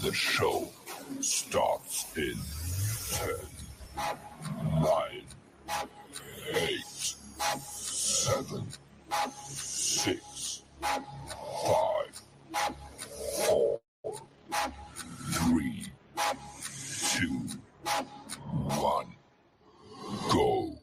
The show starts in 10, 9, 8, 7, 6, 5, 4, 3, 2, 1, go.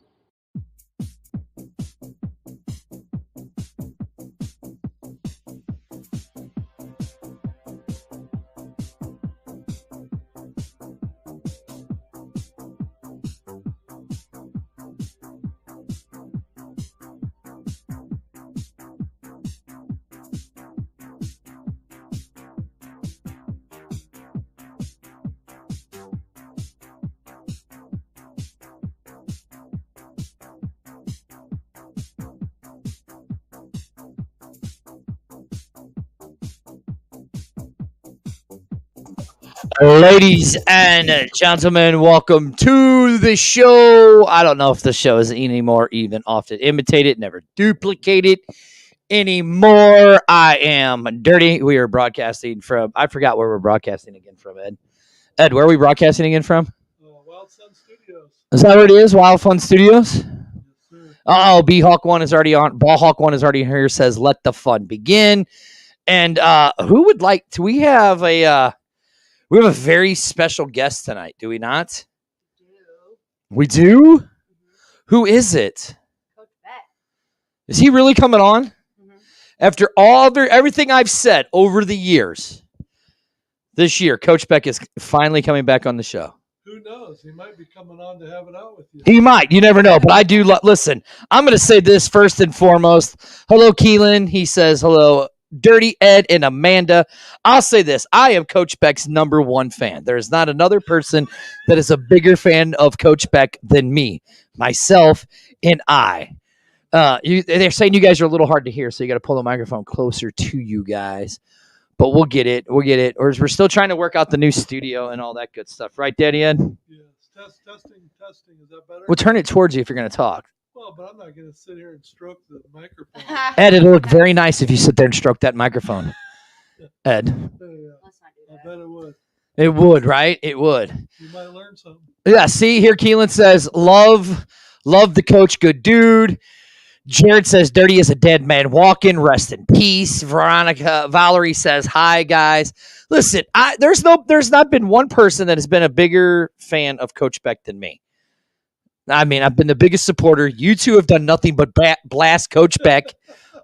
Ladies and gentlemen, welcome to the show. I don't know if the show is anymore even often imitated, never duplicated anymore. I am Dirty. We are broadcasting from, I forgot where we're broadcasting again from, Ed. Ed, where are we broadcasting again from? Wild Sun Studios. Is that where it is? Wild Fun Studios? Yes, sir. Oh, B-Hawk 1 is already on. Ball Hawk 1 is already here, says, let the fun begin. And who would like to, we have a very special guest tonight, do we not? We do? Mm-hmm. Who is it? Coach Beck. Is he really coming on? Mm-hmm. After everything I've said over the years, this year, Coach Beck is finally coming back on the show. Who knows? He might be coming on to have it out with you. He might. You never know. But I do. Listen, I'm going to say this first and foremost. Hello, Keelan. He says, hello, Dirty Ed and Amanda. I'll say this. I am Coach Beck's number one fan. There is not another person that is a bigger fan of Coach Beck than me, myself, and I. They're saying you guys are a little hard to hear, so you got to pull the microphone closer to you guys. But we'll get it. We'll get it. Or we're still trying to work out the new studio and all that good stuff. Right, Daddy Ed? Yes. Testing. Is that better? We'll turn it towards you if you're going to talk. Well, but I'm not going to sit here and stroke the microphone. Ed, it'll look very nice if you sit there and stroke that microphone. Ed. Yeah, Let's not do I that. bet it would. It would, right? It would. You might learn something. Yeah, see, here Keelan says, love the coach, good dude. Jared says, Dirty is a dead man walking, rest in peace. Valerie says, hi, guys. Listen, there's not been one person that has been a bigger fan of Coach Beck than me. I mean, I've been the biggest supporter. You two have done nothing but blast Coach Beck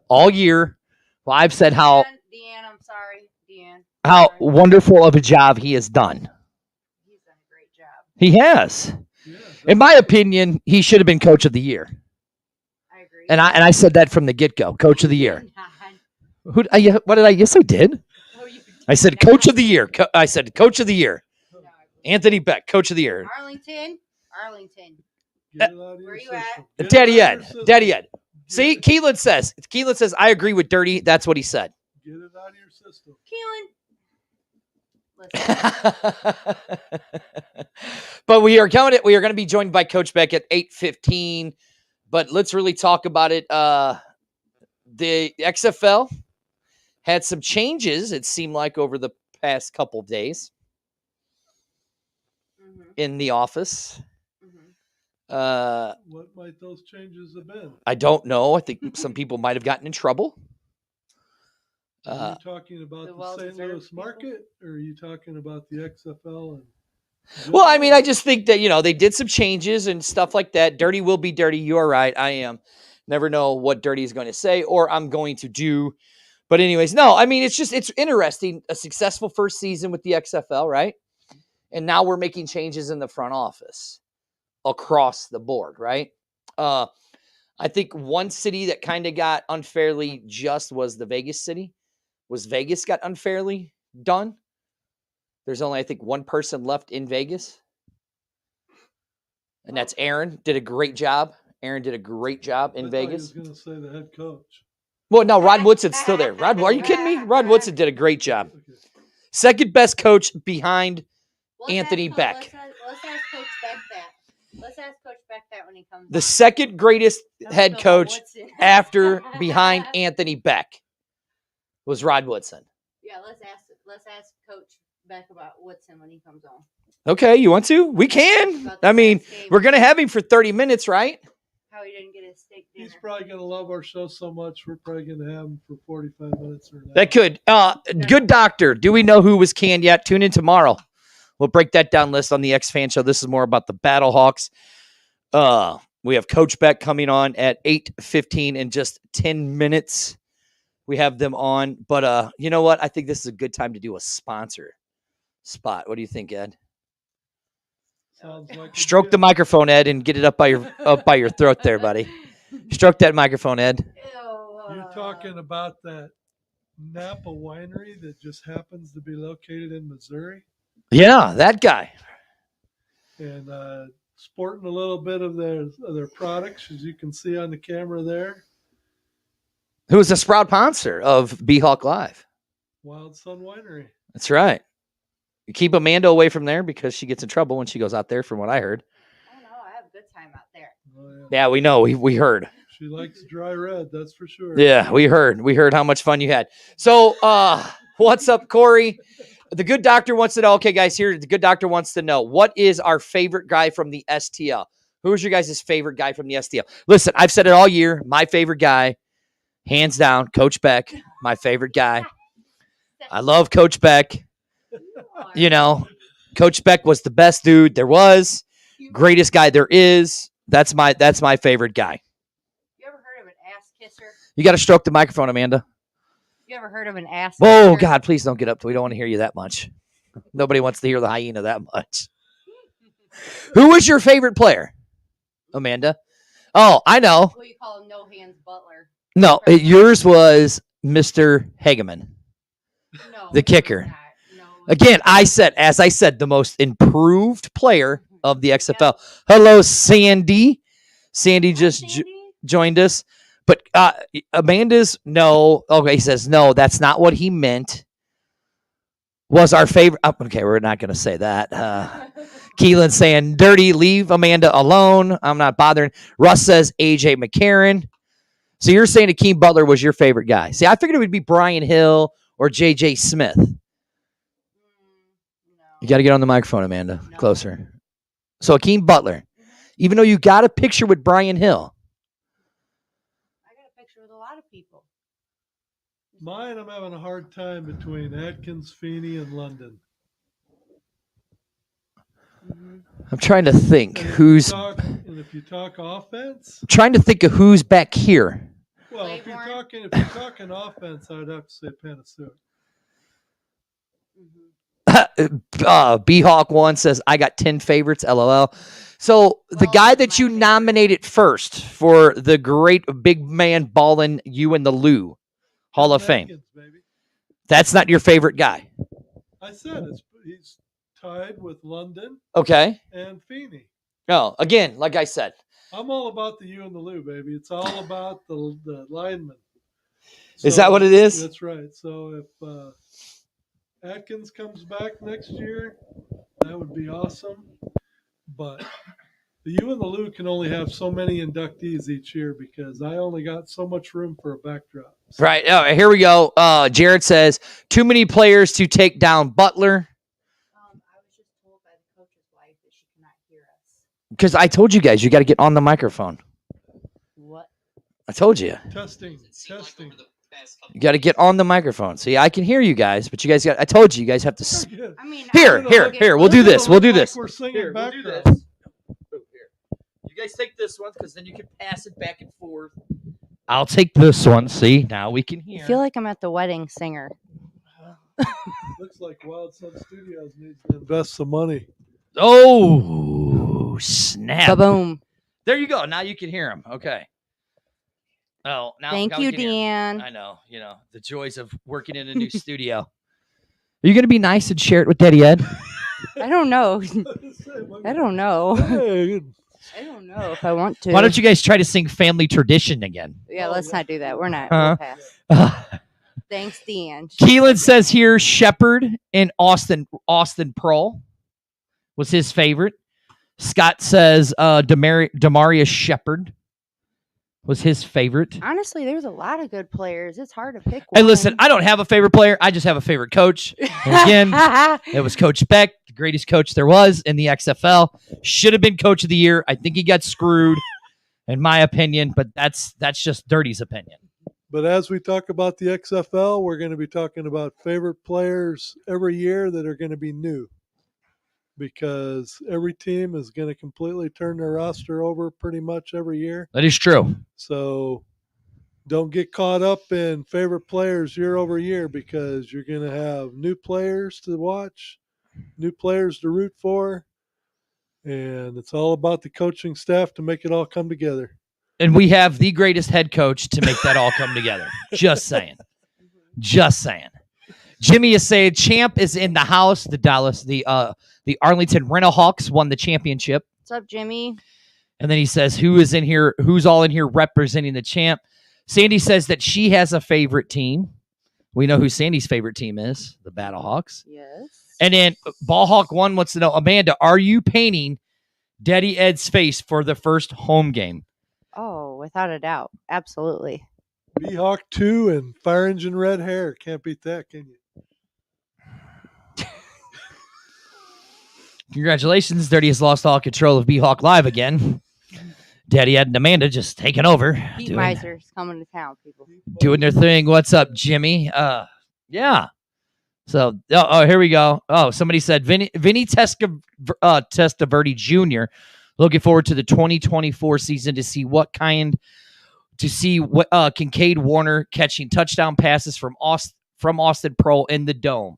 all year. Well, I've said how Deanne, I'm sorry. Deanne. how Sorry. wonderful of a job he has done. He's done a great job. He has. Yeah, In my opinion, he should have been Coach of the Year. I agree. And I said that from the get-go, Coach of the Year. God. What did I? Yes, I did. Oh, you- I said Coach of the Year. I said Coach of the Year. No, I believe Anthony Beck, Coach of the Year. Arlington. get it out of your Where you system. at? Get it Daddy out of your Ed. system. Daddy Ed. See, Get Keelan says, I agree with Dirty. That's what he said. it out of your system. Keelan. Listen. But we are going to be joined by Coach Beck at 8:15. But let's really talk about it. The XFL had some changes, it seemed like, over the past couple of days Mhm, in the office. mhm. What might those changes have been? I don't know. I think some people might have gotten in trouble. Are you talking about the the St. well-deserved Louis people? market, or are you talking about the XFL? Well, I mean, I just think that, they did some changes and stuff like that. Dirty will be dirty. You are right. I am. Never know what Dirty is going to say or I'm going to do. But anyways, no, I mean, it's interesting. A successful first season with the XFL, right? And now we're making changes in the front office across the board, right? I think one city that kind of got unfairly just was the Vegas city. Vegas got unfairly done. There's only, I think, one person left in Vegas. And that's Aaron. Did a great job. Aaron did a great job in Vegas. I was going to say the head coach. Well, no, Rod Woodson's still there. Rod, are you kidding me? Rod Woodson did a great job. Okay. Second best coach behind Let's Anthony ask, Beck. Let's ask Coach Beck that. Let's ask Coach Beck that when he comes. the on. second greatest I don't head know about coach Woodson. after behind Anthony Beck was Rod Woodson. Yeah, let's ask Coach Beck about Woodson when he comes on. Okay, you want to? We can. About the I mean, last game. we're going to have him for 30 minutes, right? How he didn't get his steak dinner. He's probably going to love our show so much, we're probably going to have him for 45 minutes or an hour. That could. Good doctor. Do we know who was canned yet? Tune in tomorrow. We'll break that down list on the X Fan Show. This is more about the Battlehawks. We have Coach Beck coming on at 8:15 in just 10 minutes. We have them on. But you know what? I think this is a good time to do a sponsor spot. What do you think, Ed? Sounds like Stroke the microphone, Ed, and get it up by your throat there, buddy. Stroke that microphone, Ed. You're talking about that Napa winery that just happens to be located in Missouri Yeah, that guy. and sporting a little bit of their products, as you can see on the camera there. Who was a Sprout sponsor of B-Hawk Live. Wild Sun Winery. That's right. You keep Amanda away from there because she gets in trouble when she goes out there, from what I heard. I don't know. I have a good time out there. Oh, Yeah, we know. We heard. She likes dry red, that's for sure. Yeah, we heard. We heard how much fun you had. So, what's up, Corey? The good doctor wants to know. Okay, guys, here the good doctor wants to know, what is our favorite guy from the STL? Who is your guys' favorite guy from the STL? Listen, I've said it all year. My favorite guy, hands down, Coach Beck. My favorite guy. I love Coach Beck. You know, Coach Beck was the best dude there was, greatest guy there is. That's my favorite guy. You ever heard of an ass kisser? You got to stroke the microphone, Amanda. You ever heard of an ass Whoa, kisser? God, please don't get up. We don't want to hear you that much. Nobody wants to hear the hyena that much. Who was your favorite player, Amanda? Oh, I know. What you call him, no hands Butler? No, yours was Mr. Hageman. No, The kicker. not. No. Again, as I said, the most improved player of the XFL. Hello, Sandy. Sandy Hi, just Sandy. joined us. But Amanda's no. Okay, he says no. That's not what he meant. Was our favorite. Okay, we're not going to say that. Keelan saying dirty. Leave Amanda alone. I'm not bothering. Russ says AJ McCarron. So you're saying Akeem Butler was your favorite guy? See, I figured it would be Brian Hill or JJ Smith. No. You got to get on the microphone, Amanda. No. Closer. So Akeem Butler, even though you got a picture with Brian Hill. I got a picture with a lot of people. Mine, I'm having a hard time between Atkins, Feeney, and London. I'm trying to think And if you talk offense, I'm trying to think of who's back here. well, if you're Claiborne? talking offense, I'd have to say Panasonic. B-Hawk 1 says, I got 10 favorites, LOL. So the Well, guy that my you favorite. nominated first for the great big man ballin' you and the Lou Hall of Fame, Atkins, baby. that's not your favorite guy. I said he's tied with London Okay. and Feeney. No, again, like I said, I'm all about the you and the Lou, baby. It's all about the lineman. Is that what it is? That's right. So if Atkins comes back next year, that would be awesome. But the you and the Lou can only have so many inductees each year because I only got so much room for a backdrop. So right. Oh, here we go. Jared says, too many players to take down Butler. I was just told by the coach's wife that she cannot hear us. Because I told you guys, you got to get on the microphone. What? I told you. testing. You got to get on the microphone. See, I can hear you guys, but you guys I told you guys have to. I mean, Here, I don't here, know. here. We'll do this. We'll do this. We're singing Here, we'll do backdrop. this. You guys take this one because then you can pass it back and forth. I'll take this one. See, now we can I hear. feel like I'm at the wedding singer. Looks like Wild Sun Studios needs to invest some money. Oh, snap. Boom. There you go. Now you can hear him. Okay. Oh, now Thank now we you, can hear him. Dan. I know. You know, the joys of working in a new studio. Are you going to be nice and share it with Daddy Ed? I don't know. I don't know. Hey, I don't know if I want to. Why don't you guys try to sing Family Tradition again? Yeah, let's not do that. We're not. Huh? We'll pass. Thanks, Dan. Keelan says here Shepard and Austin Pearl was his favorite. Scott says Demarius Shepard. was his favorite. Honestly, there's a lot of good players. It's hard to pick Hey, one. listen, I don't have a favorite player. I just have a favorite coach. And again, it was Coach Beck, the greatest coach there was in the XFL. Should have been coach of the year. I think he got screwed, in my opinion, but that's just Dirty's opinion. But as we talk about the XFL, we're going to be talking about favorite players every year that are going to be new, because every team is going to completely turn their roster over pretty much every year. That is true. So don't get caught up in favorite players year over year, because you're going to have new players to watch, new players to root for, and it's all about the coaching staff to make it all come together. And we have the greatest head coach to make that all come together. Just saying. Just saying. Jimmy is saying champ is in the house. The Arlington Rental-Hawks won the championship. What's up, Jimmy? And then he says, who's all in here representing the champ? Sandy says that she has a favorite team. We know who Sandy's favorite team is, the Battlehawks. Yes. And then Ballhawk 1 wants to know, Amanda, are you painting Daddy Ed's face for the first home game? Oh, without a doubt. Absolutely. B-Hawk 2 and Fire Engine red hair. Can't beat that, can you? Congratulations, Dirty has lost all control of B-Hawk Live again. Daddy Ed and Amanda just taking over. Heat Miser's coming to town, people. Doing their thing. What's up, Jimmy? Yeah. So, here we go. Oh, somebody said Vinny Testaverde Jr. Looking forward to the 2024 season to see what Kincaid Warner catching touchdown passes from Austin Pearl in the Dome.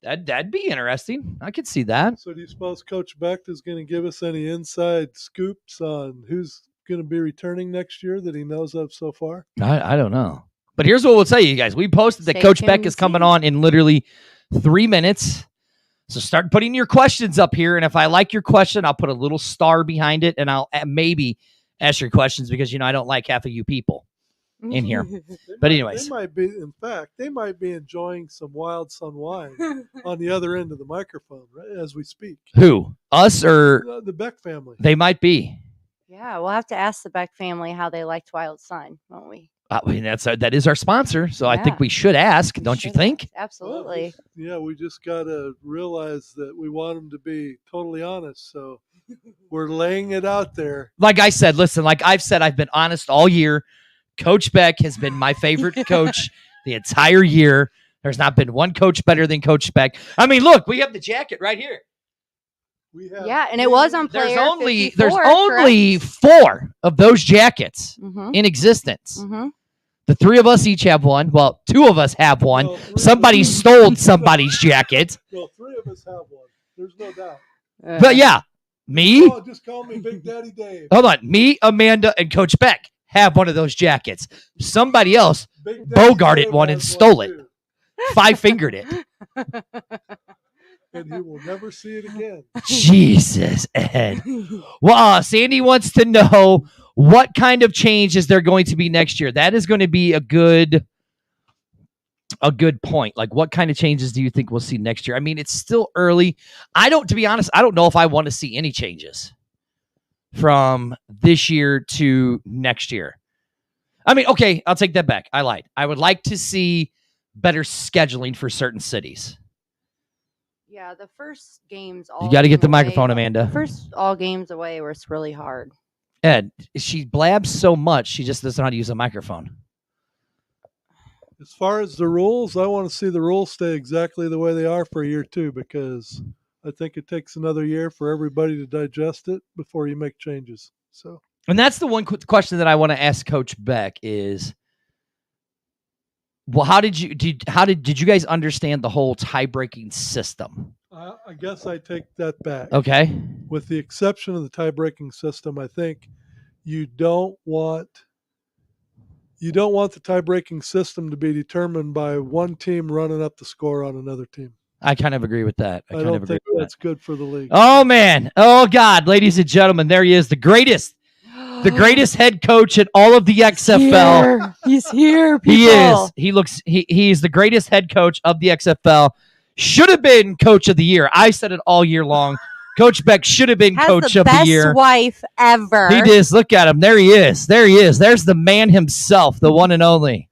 That'd be interesting. I could see that. So do you suppose Coach Beck is going to give us any inside scoops on who's going to be returning next year that he knows of so far? I don't know. But here's what we'll tell you guys. We posted that Stay Coach tuned Beck to is coming see. on in literally 3 minutes. So start putting your questions up here. And if I like your question, I'll put a little star behind it. And I'll maybe ask your questions because, I don't like half of you people in here. But anyways. They might be enjoying some Wild Sun wine on the other end of the microphone right, as we speak. Who? Us or The Beck family. they might be? Yeah, we'll have to ask the Beck family how they liked Wild Sun, won't we? I mean, that is our sponsor. So I think Yeah. we should ask. We Don't you should think? ask. Absolutely. Yeah, we just got to realize that we want them to be totally honest. So we're laying it out there. Like I said, listen, like I've said, I've been honest all year. Coach Beck has been my favorite coach the entire year. There's not been one coach better than Coach Beck. I mean, look, we have the jacket right here. We have Yeah, and it was on player There's 54, only correct? 4 of those jackets Mhm. in existence. Mhm. The 3 of us each have one. Well, 2 of us have one. Well, 3 Somebody of us- stole somebody's jacket. Well, 3 of us have one. There's no doubt. But yeah, me, Oh, just call me Big Daddy Dave. hold on, me, Amanda, and Coach Beck have one of those jackets. Somebody else Big Daddy bogarted Dave one and has stole it. too, 5-fingered it. and he will never see it again. Jesus, Ed. Well, Sandy wants to know what kind of change is there going to be next year. That is going to be a good point. Like, what kind of changes do you think we'll see next year? I mean, it's still early. To be honest, I don't know if I want to see any changes from this year to next year. I mean, okay, I'll take that back. I lied. I would like to see better scheduling for certain cities. Yeah, the first games. You got to get the away- microphone, Amanda. First all games away where it's really hard. Ed, she blabs so much, she just doesn't know how to use a microphone. As far as the rules, I want to see the rules stay exactly the way they are for a year too, because I think it takes another year for everybody to digest it before you make changes. So And that's the one question that I want to ask Coach Beck is, well, how did you guys understand the whole tie-breaking system? I guess I take that back. Okay. With the exception of the tie-breaking system, I think you don't want the tie-breaking system to be determined by one team running up the score on another team. I kind of agree with that. I don't think that's good for the league. Oh, man. Oh, God. Ladies and gentlemen, there he is, the greatest head coach in all of the XFL. He's here. He is. He's the greatest head coach of the XFL. Should have been coach of the year. I said it all year long. Coach Beck should have been Has coach the of the best year. wife ever. He does. Look at him. There he is. There he is. There's the man himself, the one and only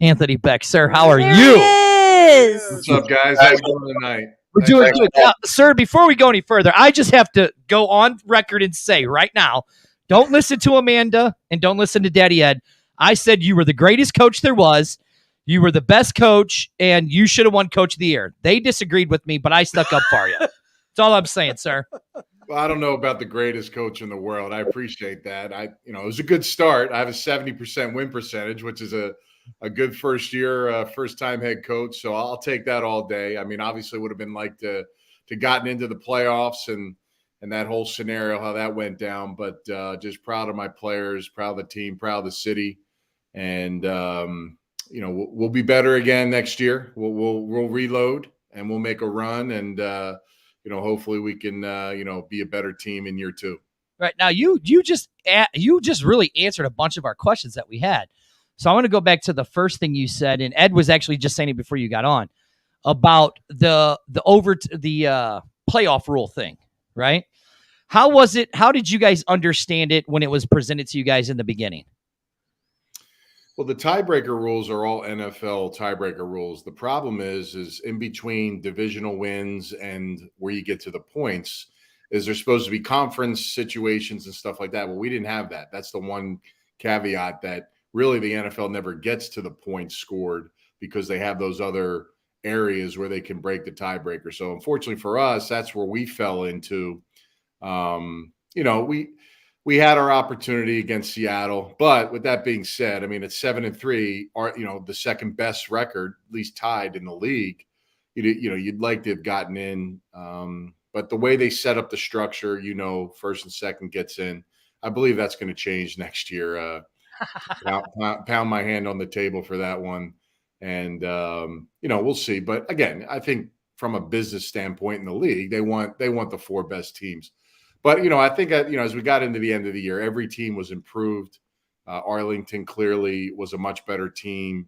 Anthony Beck. Sir, how are There you? he is. What's up, guys? How you doing tonight? We're doing good. Now, sir, before we go any further, I just have to go on record and say right now, don't listen to Amanda and don't listen to Daddy Ed. I said you were the greatest coach there was. You were the best coach, and you should have won Coach of the Year. They disagreed with me, but I stuck up for you. That's all I'm saying, sir. Well, I don't know about the greatest coach in the world. I appreciate that. It was a good start. I have a 70% win percentage, which is a good first year, first time head coach. So I'll take that all day. I mean, obviously, it would have been like to gotten into the playoffs and that whole scenario, how that went down. But just proud of my players, proud of the team, proud of the city, and we'll be better again next year. We'll reload and we'll make a run, and hopefully we can be a better team in year 2. Right now, you just really answered a bunch of our questions that we had. So I want to go back to the first thing you said, and Ed was actually just saying it before you got on about the playoff rule thing, right? How was it? How did you guys understand it when it was presented to you guys in the beginning? Well, the tiebreaker rules are all NFL tiebreaker rules. The problem is in between divisional wins and where you get to the points, is there's supposed to be conference situations and stuff like that. Well, we didn't have that. That's the one caveat that really the NFL never gets to the points scored because they have those other areas where they can break the tiebreaker. So unfortunately for us, that's where we fell into. We had our opportunity against Seattle, but with that being said, I mean, at 7-3, the second best record, at least tied in the league. You'd like to have gotten in, but the way they set up the structure, first and second gets in. I believe that's going to change next year. Pound my hand on the table for that one, and we'll see. But again, I think from a business standpoint in the league, they want the 4 best teams. But, I think, as we got into the end of the year, every team was improved. Arlington clearly was a much better team,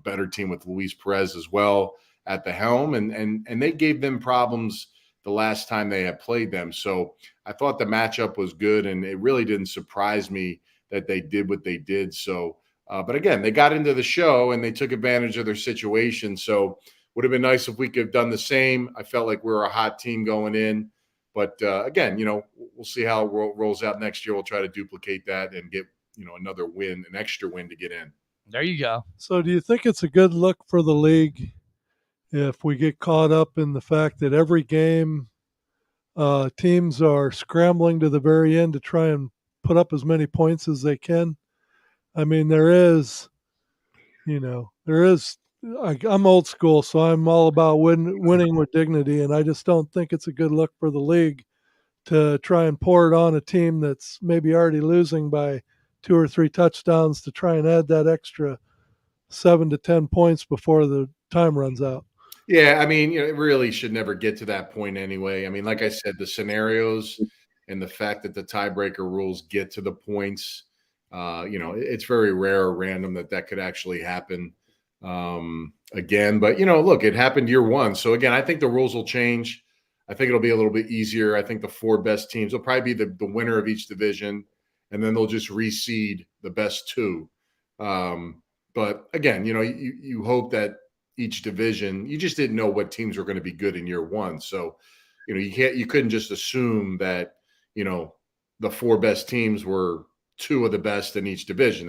better team with Luis Perez as well at the helm. And they gave them problems the last time they had played them. So I thought the matchup was good, and it really didn't surprise me that they did what they did. So, but again, they got into the show and they took advantage of their situation. So would have been nice if we could have done the same. I felt like we were a hot team going in. But again, we'll see how it rolls out next year. We'll try to duplicate that and get, another win, an extra win to get in. There you go. So do you think it's a good look for the league if we get caught up in the fact that every game teams are scrambling to the very end to try and put up as many points as they can? I mean, I'm old school, so I'm all about winning with dignity, and I just don't think it's a good look for the league to try and pour it on a team that's maybe already losing by 2 or 3 touchdowns to try and add that extra 7 to 10 points before the time runs out. Yeah, I mean, it really should never get to that point anyway. I mean, like I said, the scenarios and the fact that the tiebreaker rules get to the points, it's very rare or random that could actually happen again. But, look, it happened year 1. So, again, I think the rules will change. I think it'll be a little bit easier. I think the 4 best teams will probably be the winner of each division, and then they'll just reseed the best 2. But, again, you hope that each division, you just didn't know what teams were going to be good in year 1. So, you couldn't just assume that, the 4 best teams were 2 of the best in each division.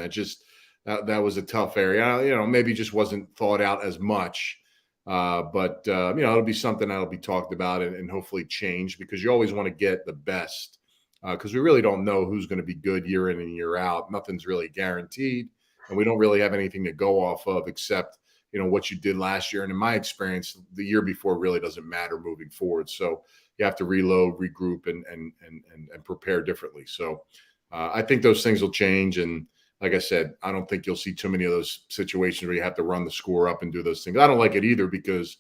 That was a tough area. Maybe just wasn't thought out as much. But it'll be something that'll be talked about and hopefully change, because you always want to get the best, because we really don't know who's going to be good year in and year out. Nothing's really guaranteed, and we don't really have anything to go off of except, what you did last year. And in my experience, the year before really doesn't matter moving forward. So you have to reload, regroup, and prepare differently. So I think those things will change. And like I said, I don't think you'll see too many of those situations where you have to run the score up and do those things. I don't like it either, because,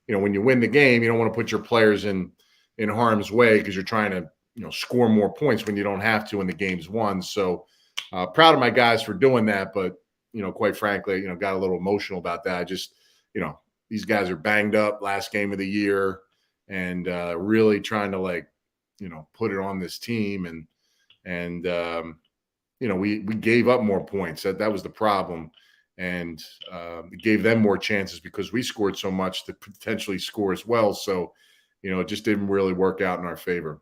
when you win the game, you don't want to put your players in harm's way because you're trying to, score more points when you don't have to when the game's won. So proud of my guys for doing that. But, quite frankly, got a little emotional about that. I just, these guys are banged up last game of the year. and really trying to put it on this team. And we gave up more points. That was the problem. And it gave them more chances because we scored so much to potentially score as well. So, it just didn't really work out in our favor.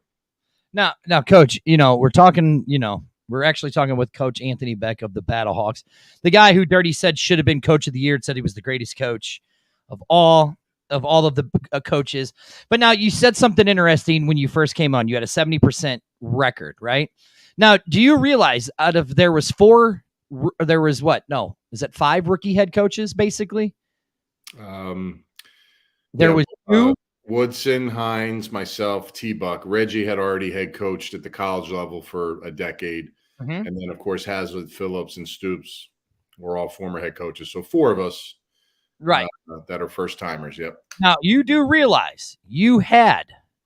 Now, Coach, we're actually talking with Coach Anthony Beck of the Battlehawks, the guy who Dirty said should have been Coach of the Year and said he was the greatest coach of all of the coaches. But now you said something interesting when you first came on. You had a 70% record, right? Now, do you realize there was five rookie head coaches, basically? There was two. Woodson, Hines, myself, T-Buck. Reggie had already head coached at the college level for a decade. Mm-hmm. And then, of course, Hazlitt, Phillips, and Stoops were all former head coaches. So 4 of us right, that are first-timers, yep. Now, you do realize you had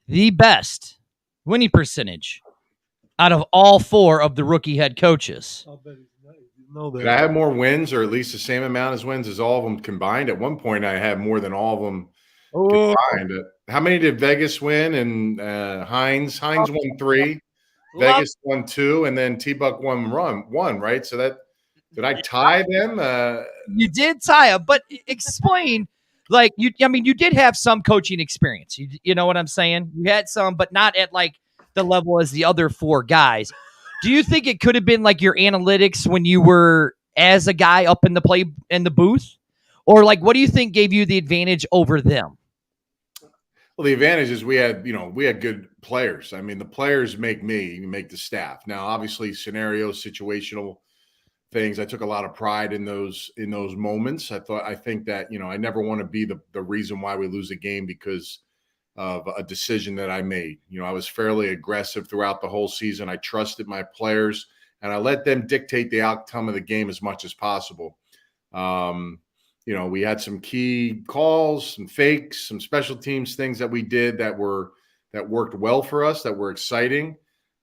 the best winning percentage out of all 4 of the rookie head coaches. I'll bet he's nice. You know that. Did I have more wins, or at least the same amount as wins as all of them combined? At one point, I had more than all of them combined. How many did Vegas win? And Hines won 3. Vegas won 2, and then T-Buck won 1, right? So did I tie them? You did tie them, but explain. You did have some coaching experience. You know what I'm saying? You had some, but not at the level as the other 4 guys. Do you think it could have been your analytics when you were as a guy up in the booth, or what do you think gave you the advantage over them? Well, the advantage is we had good players. I mean, the players make the staff. Now, obviously, scenarios, situational things. I took a lot of pride in those moments. I think that I never want to be the reason why we lose a game because of a decision that I made. I was fairly aggressive throughout the whole season. I trusted my players, and I let them dictate the outcome of the game as much as possible. We had some key calls, some fakes, some special teams things that we did that worked well for us, that were exciting.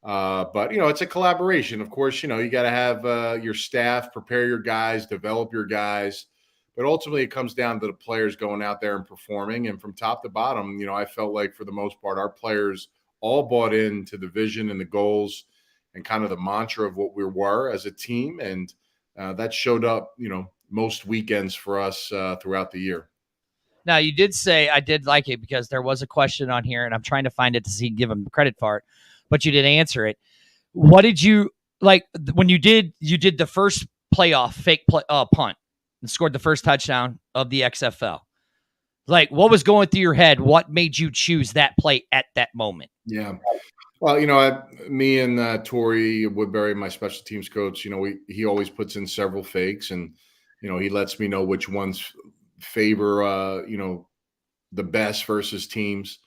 But it's a collaboration. Of course, you got to have your staff prepare your guys, develop your guys. But ultimately, it comes down to the players going out there and performing. And from top to bottom, I felt like for the most part, our players all bought into the vision and the goals and kind of the mantra of what we were as a team. And that showed up, most weekends for us throughout the year. Now, you did say I did like it because there was a question on here, and I'm trying to find it to give him credit for it, but you did answer it. What did you like when you did the first playoff fake punt and scored the first touchdown of the XFL? What was going through your head? What made you choose that play at that moment? Yeah. Well, me and Tori Woodbury, my special teams coach, he always puts in several fakes, and he lets me know which ones favor, the best versus teams.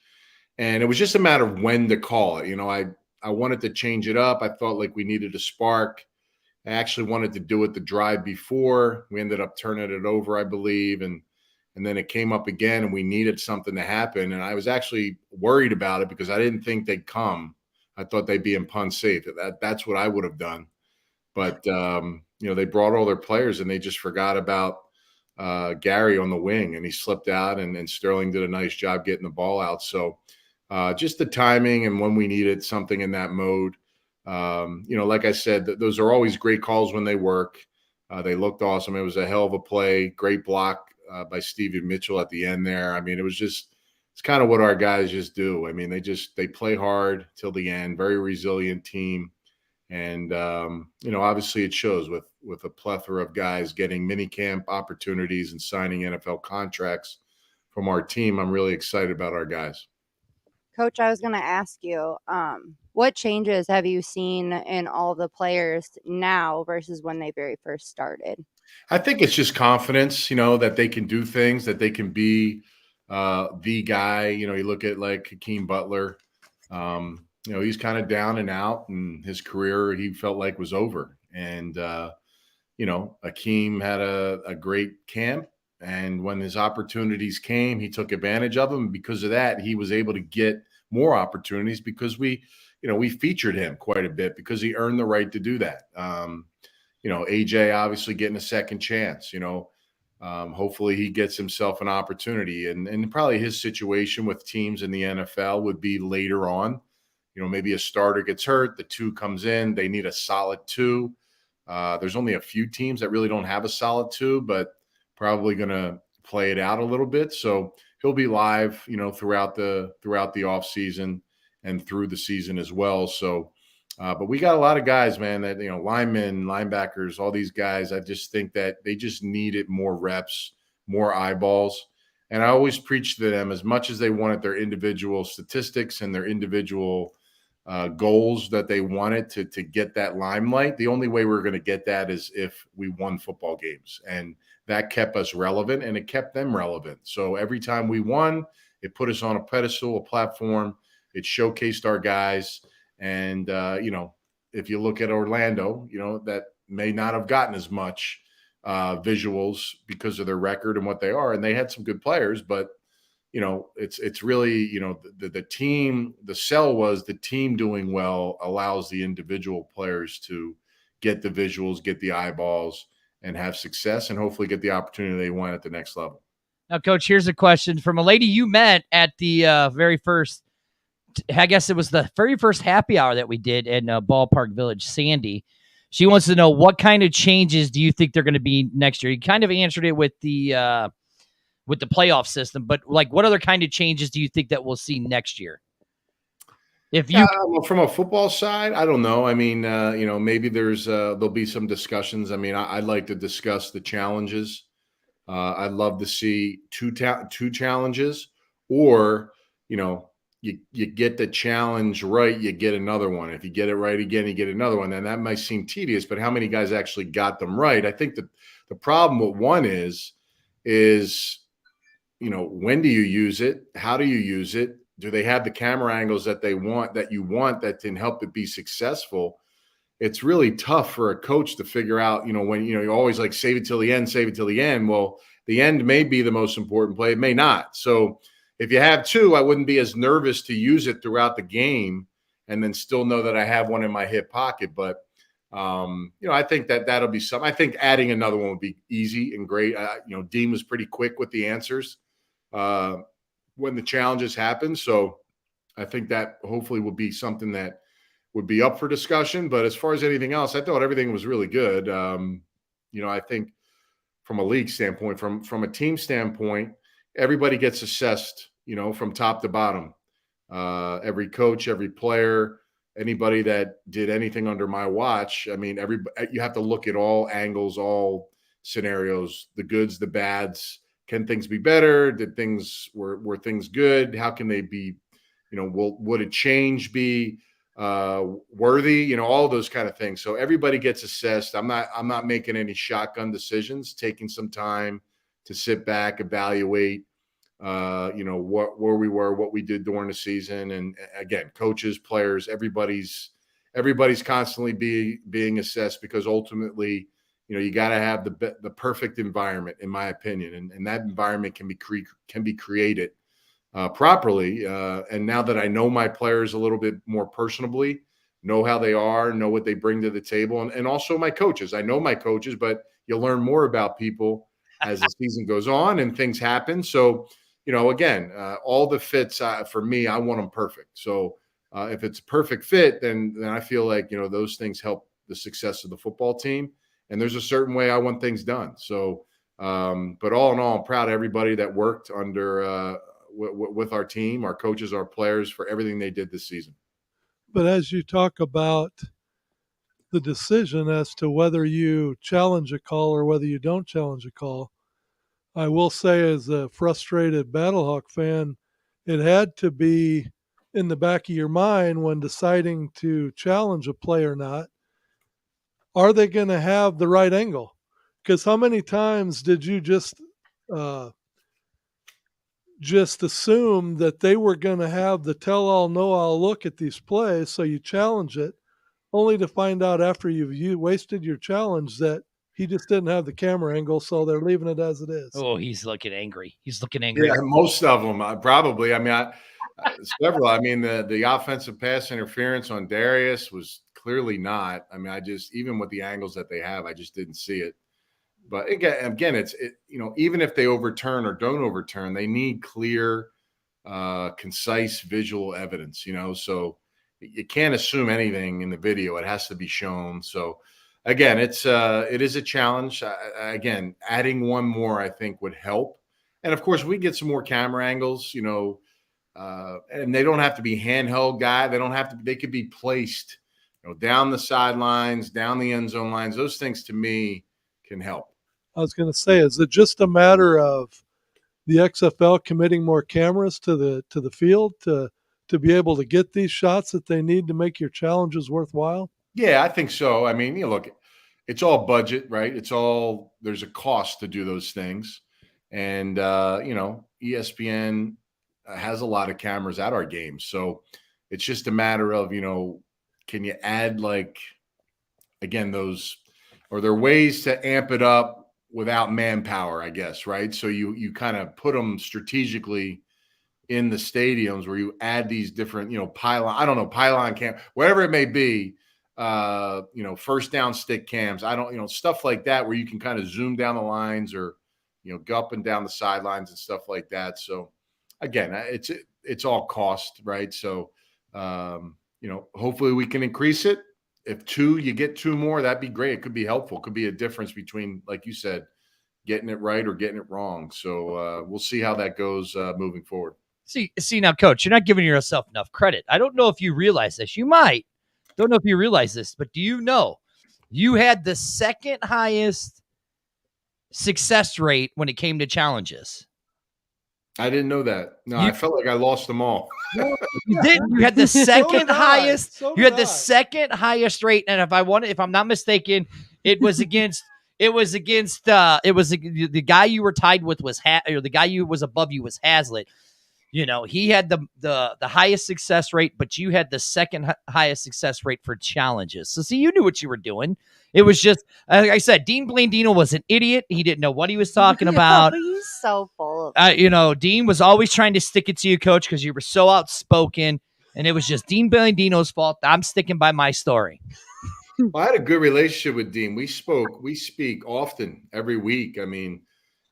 And it was just a matter of when to call it. I wanted to change it up. I thought we needed a spark. I actually wanted to do it the drive before. We ended up turning it over, I believe. And then it came up again, and we needed something to happen. And I was actually worried about it because I didn't think they'd come. I thought they'd be in punt safe. That's what I would have done. But, they brought all their players, and they just forgot about Gary on the wing, and he slipped out, and Sterling did a nice job getting the ball out. So just the timing and when we needed something in that mode. Like I said, those are always great calls when they work. They looked awesome. It was a hell of a play. Great block by Stevie Mitchell at the end there. I mean, it's kind of what our guys just do. I mean, they play hard till the end. Very resilient team. And, obviously it shows with a plethora of guys getting minicamp opportunities and signing NFL contracts from our team. I'm really excited about our guys. Coach, I was going to ask you, what changes have you seen in all the players now versus when they very first started? I think it's just confidence, that they can do things, that they can be the guy. You look at Hakeem Butler, he's kind of down and out, and his career he felt like was over. And, Hakeem had a great camp. And when his opportunities came, he took advantage of them. Because of that, he was able to get more opportunities because we featured him quite a bit because he earned the right to do that. AJ obviously getting a second chance. hopefully he gets himself an opportunity. And probably his situation with teams in the NFL would be later on. Maybe a starter gets hurt, the 2 comes in, they need a solid 2. There's only a few teams that really don't have a solid 2, but probably going to play it out a little bit. So he'll be live, throughout the off season and through the season as well. So, but we got a lot of guys, man, that, linemen, linebackers, all these guys. I just think that they just needed more reps, more eyeballs. And I always preach to them, as much as they wanted their individual statistics and their individual goals that they wanted to get that limelight, the only way we're going to get that is if we won football games. And that kept us relevant, and it kept them relevant. So every time we won, it put us on a pedestal, a platform. It showcased our guys. And, if you look at Orlando, that may not have gotten as much visuals because of their record and what they are. And they had some good players, but it's really, the team, the sell was the team doing well allows the individual players to get the visuals, get the eyeballs, and have success, and hopefully get the opportunity they want at the next level. Now, Coach, here's a question from a lady you met at the very first, I guess it was the very first happy hour that we did in Ballpark Village, Sandy. She wants to know, what kind of changes do you think they're going to be next year? You kind of answered it with the playoff system, but what other kind of changes do you think that we'll see next year? Well, from a football side, I don't know. I mean, maybe there'll be some discussions. I mean, I'd like to discuss the challenges. I'd love to see two challenges, or, you get the challenge right, you get another one. If you get it right again, you get another one. And that might seem tedious, but how many guys actually got them right? I think that the problem with one is, when do you use it? How do you use it? Do they have the camera angles that you want that can help it be successful? It's really tough for a coach to figure out, when, you're always like, save it till the end, save it till the end. Well, the end may be the most important play. It may not. So if you have 2, I wouldn't be as nervous to use it throughout the game and then still know that I have one in my hip pocket. But, I think that'll be something. I think adding another one would be easy and great. Dean was pretty quick with the answers when the challenges happen. So I think that hopefully will be something that would be up for discussion. But as far as anything else, I thought everything was really good. I think from a league standpoint, from a team standpoint, everybody gets assessed, from top to bottom. Every coach, every player, anybody that did anything under my watch. I mean, you have to look at all angles, all scenarios, the goods, the bads. Can things be better? Were things good? How can they be, would a change be worthy? All those kind of things. So everybody gets assessed. I'm not making any shotgun decisions, taking some time to sit back, evaluate, where we were, what we did during the season. And again, coaches, players, everybody's constantly being assessed, because ultimately, you got to have the perfect environment, in my opinion, and that environment can be created properly. And now that I know my players a little bit more personally, know how they are, know what they bring to the table, and also my coaches. I know my coaches, but you learn more about people as the season goes on and things happen. So, again, all the fits for me, I want them perfect. So if it's a perfect fit, then I feel like, those things help the success of the football team. And there's a certain way I want things done. So, but all in all, I'm proud of everybody that worked under with our team, our coaches, our players, for everything they did this season. But as you talk about the decision as to whether you challenge a call or whether you don't challenge a call, I will say, as a frustrated Battlehawk fan, it had to be in the back of your mind when deciding to challenge a play or not. Are they going to have the right angle? Because how many times did you just assume that they were going to have the tell-all, know-all look at these plays, so you challenge it, only to find out after you wasted your challenge that he just didn't have the camera angle, so they're leaving it as it is. Oh, he's looking angry. Yeah, most of them probably. I mean, several. I mean, the offensive pass interference on Darius was clearly not. I mean, even with the angles that they have, I just didn't see it. But again, even if they overturn or don't overturn, they need clear, concise visual evidence. So you can't assume anything in the video; it has to be shown. So again, it is a challenge. Again, adding one more, I think, would help. And of course, we get some more camera angles. And they don't have to be handheld guy. They don't have to. They could be placed, down the sidelines, down the end zone lines. Those things to me can help. I was going to say, is it just a matter of the XFL committing more cameras to the field to be able to get these shots that they need to make your challenges worthwhile? Yeah, I think so. I mean, look, it's all budget, right? There's a cost to do those things. And, ESPN has a lot of cameras at our games. So it's just a matter of, can you add again, are there ways to amp it up without manpower, I guess, right? So you kind of put them strategically in the stadiums where you add these different, pylon cam, whatever it may be, first down stick cams. Stuff like that where you can kind of zoom down the lines or, go up and down the sidelines and stuff like that. So again, it's all cost, right? So, hopefully we can increase it. If you get two more, that'd be great. It could be helpful. It could be a difference between, like you said, getting it right or getting it wrong. So we'll see how that goes moving forward. See now, Coach, you're not giving yourself enough credit. I don't know if you realize this. You might. Don't know if you realize this, but do you know you had the second highest success rate when it came to challenges? I didn't know that. No, I felt like I lost them all. You did. You had the second highest. You had the second highest rate, and if I'm not mistaken, it was against. The guy you were tied with was or the guy you was above you was Hazlitt. He had the highest success rate, but you had the second highest success rate for challenges. So see, you knew what you were doing. It was just, like I said, Dean Blandino was an idiot. He didn't know what he was talking about. He's so full of Dean was always trying to stick it to you, Coach, because you were so outspoken, and it was just Dean Blandino's fault. I'm sticking by my story. Well, I had a good relationship with Dean. We speak often every week. I mean,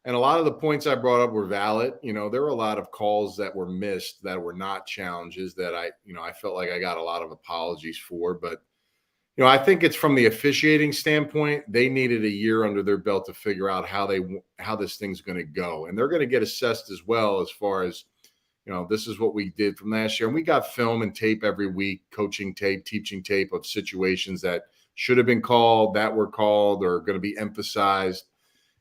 and a lot of the points I brought up were valid. There were a lot of calls that were missed that were not challenges that I felt like I got a lot of apologies for. But, I think it's from the officiating standpoint, they needed a year under their belt to figure out how this thing's going to go. And they're going to get assessed as well as far as, this is what we did from last year. And we got film and tape every week, coaching tape, teaching tape of situations that should have been called, that were called, or going to be emphasized.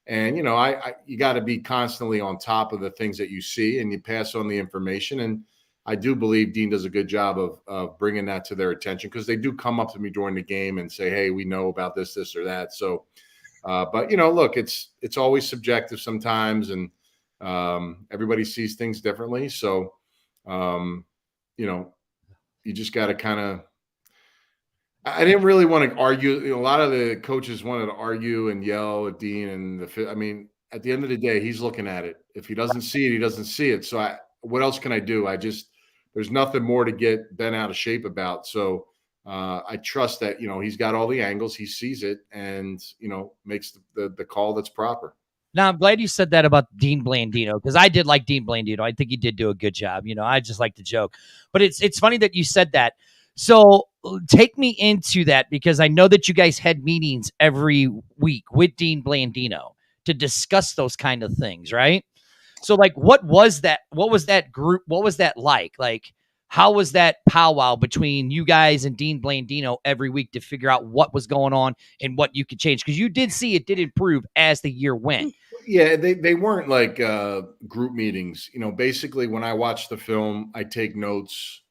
And, you got to be constantly on top of the things that you see, and you pass on the information. And I do believe Dean does a good job of bringing that to their attention, because they do come up to me during the game and say, hey, we know about this or that. So, but, look, it's always subjective sometimes, and everybody sees things differently. So, you just got to kind of, I didn't really want to argue. A lot of the coaches wanted to argue and yell at Dean. And at the end of the day, he's looking at it. If he doesn't see it, he doesn't see it. So what else can I do? There's nothing more to get bent out of shape about. So I trust that, he's got all the angles, he sees it, and, makes the call that's proper. Now, I'm glad you said that about Dean Blandino, because I did like Dean Blandino. I think he did do a good job. I just like to joke. But it's funny that you said that. So take me into that, because I know that you guys had meetings every week with Dean Blandino to discuss those kind of things, right? So, what was that? What was that group? What was that like? How was that powwow between you guys and Dean Blandino every week to figure out what was going on and what you could change? Because you did see it did improve as the year went. Yeah, they weren't like group meetings. Basically, when I watch the film, I take notes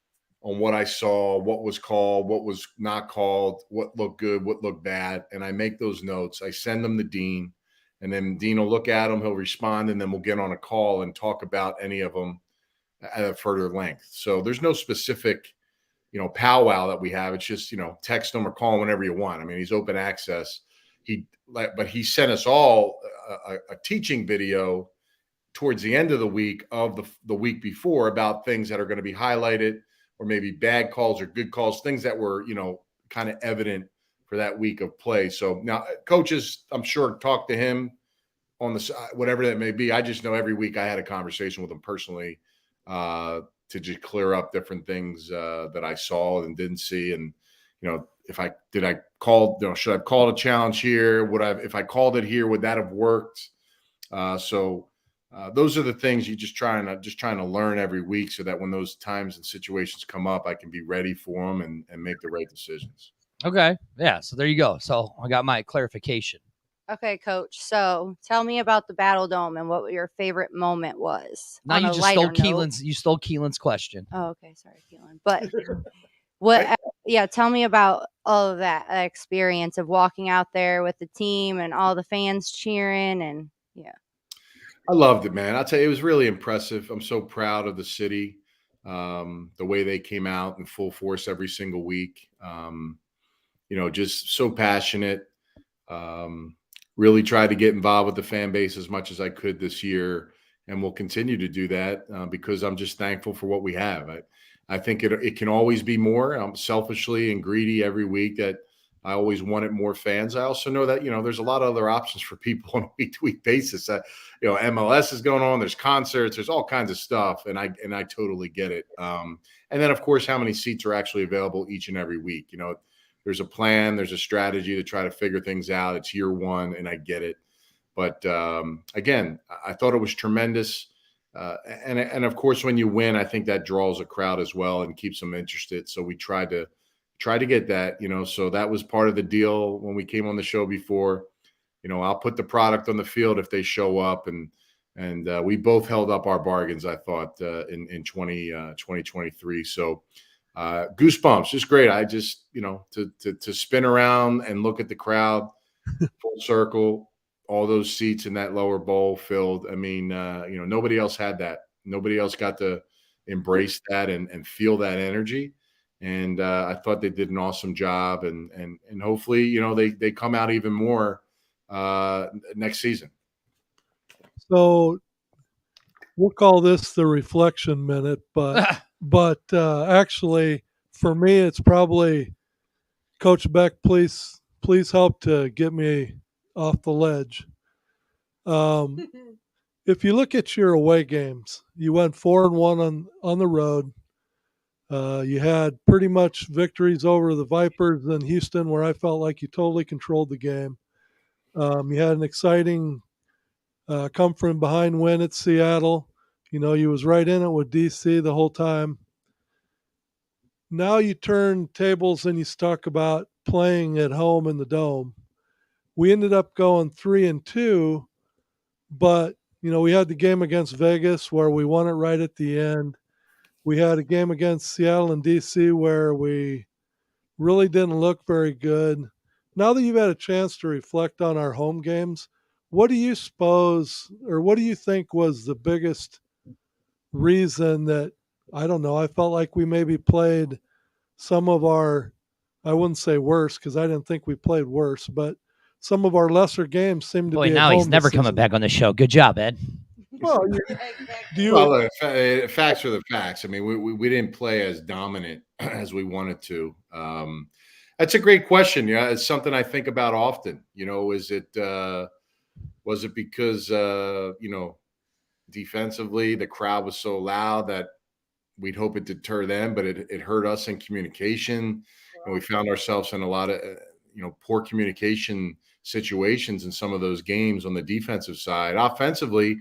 on what I saw, what was called, what was not called, what looked good, what looked bad. And I make those notes. I send them to Dean, and then Dean will look at them, he'll respond, and then we'll get on a call and talk about any of them at a further length. So there's no specific, powwow that we have. It's just, text him or call him whenever you want. I mean, he's open access. But he sent us all a teaching video towards the end of the week of the week before about things that are going to be highlighted, or maybe bad calls or good calls, things that were, kind of evident for that week of play. So now coaches, I'm sure, talk to him on the side, whatever that may be. I just know every week I had a conversation with him personally to just clear up different things that I saw and didn't see. And, if I call, should I have called a challenge here? If I called it here, would that have worked? So those are the things you just trying to learn every week so that when those times and situations come up, I can be ready for them and make the right decisions. Okay. Yeah. So there you go. So I got my clarification. Okay, Coach. So tell me about the Battle Dome and what your favorite moment was. Now you just stole Keelan's question. Oh, okay. Sorry, Keelan. But what? Yeah, tell me about all of that experience of walking out there with the team and all the fans cheering and yeah. I loved it, man. I'll tell you, it was really impressive. I'm so proud of the city, the way they came out in full force every single week. Just so passionate. Really tried to get involved with the fan base as much as I could this year, and we'll continue to do that because I'm just thankful for what we have. I think it can always be more. I'm selfishly and greedy every week that I always wanted more fans. I also know that, there's a lot of other options for people on a week-to-week basis. MLS is going on. There's concerts. There's all kinds of stuff, and I totally get it. And then, of course, how many seats are actually available each and every week? There's a plan, there's a strategy to try to figure things out. It's year one, and I get it. But again, I thought it was tremendous. And of course, when you win, I think that draws a crowd as well and keeps them interested. So we tried to get that, so that was part of the deal when we came on the show before. I'll put the product on the field if they show up. And we both held up our bargains, I thought, in 2023. So goosebumps, just great. I just, to spin around and look at the crowd, full circle, all those seats in that lower bowl filled. I mean, nobody else had that. Nobody else got to embrace that and feel that energy. And I thought they did an awesome job. And hopefully, they come out even more next season. So we'll call this the reflection minute, but actually, for me, it's probably Coach Beck. Please help to get me off the ledge. If you look at your away games, you went 4-1 on the road. You had pretty much victories over the Vipers in Houston, where I felt like you totally controlled the game. You had an exciting come from behind win at Seattle. You was right in it with DC the whole time. Now you turn tables and you talk about playing at home in the Dome. We ended up going 3-2, but we had the game against Vegas where we won it right at the end. We had a game against Seattle and DC where we really didn't look very good. Now that you've had a chance to reflect on our home games, what do you suppose, or what do you think was the biggest reason that, I don't know, I felt like we maybe played some of our, I wouldn't say worse because I didn't think we played worse, but some of our lesser games seemed to be. Boy, now he's never coming back on the show. Good job, Ed. Well, facts are the facts. I mean, we didn't play as dominant as we wanted to. That's a great question. Yeah, it's something I think about often. Was it because defensively the crowd was so loud that we'd hope it deter them, but it hurt us in communication, and we found ourselves in a lot of poor communication situations in some of those games on the defensive side. Offensively,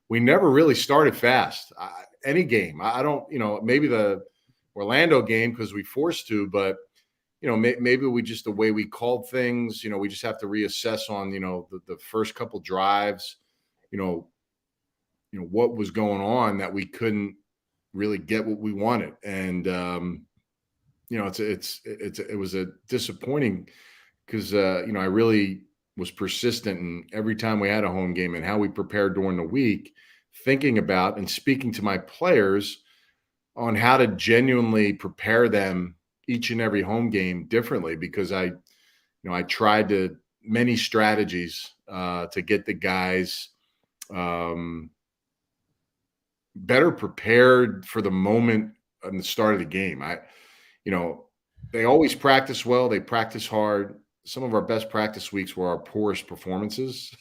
we never really started fast. Any game, I don't, maybe the Orlando game because we forced to, but maybe we just the way we called things. We just have to reassess on the first couple drives. What was going on that we couldn't really get what we wanted, and it was a disappointing because I really was persistent in every time we had a home game and how we prepared during the week, thinking about and speaking to my players on how to genuinely prepare them each and every home game differently, because I tried many strategies to get the guys better prepared for the moment and the start of the game. They always practice well. They practice hard. some of our best practice weeks were our poorest performances.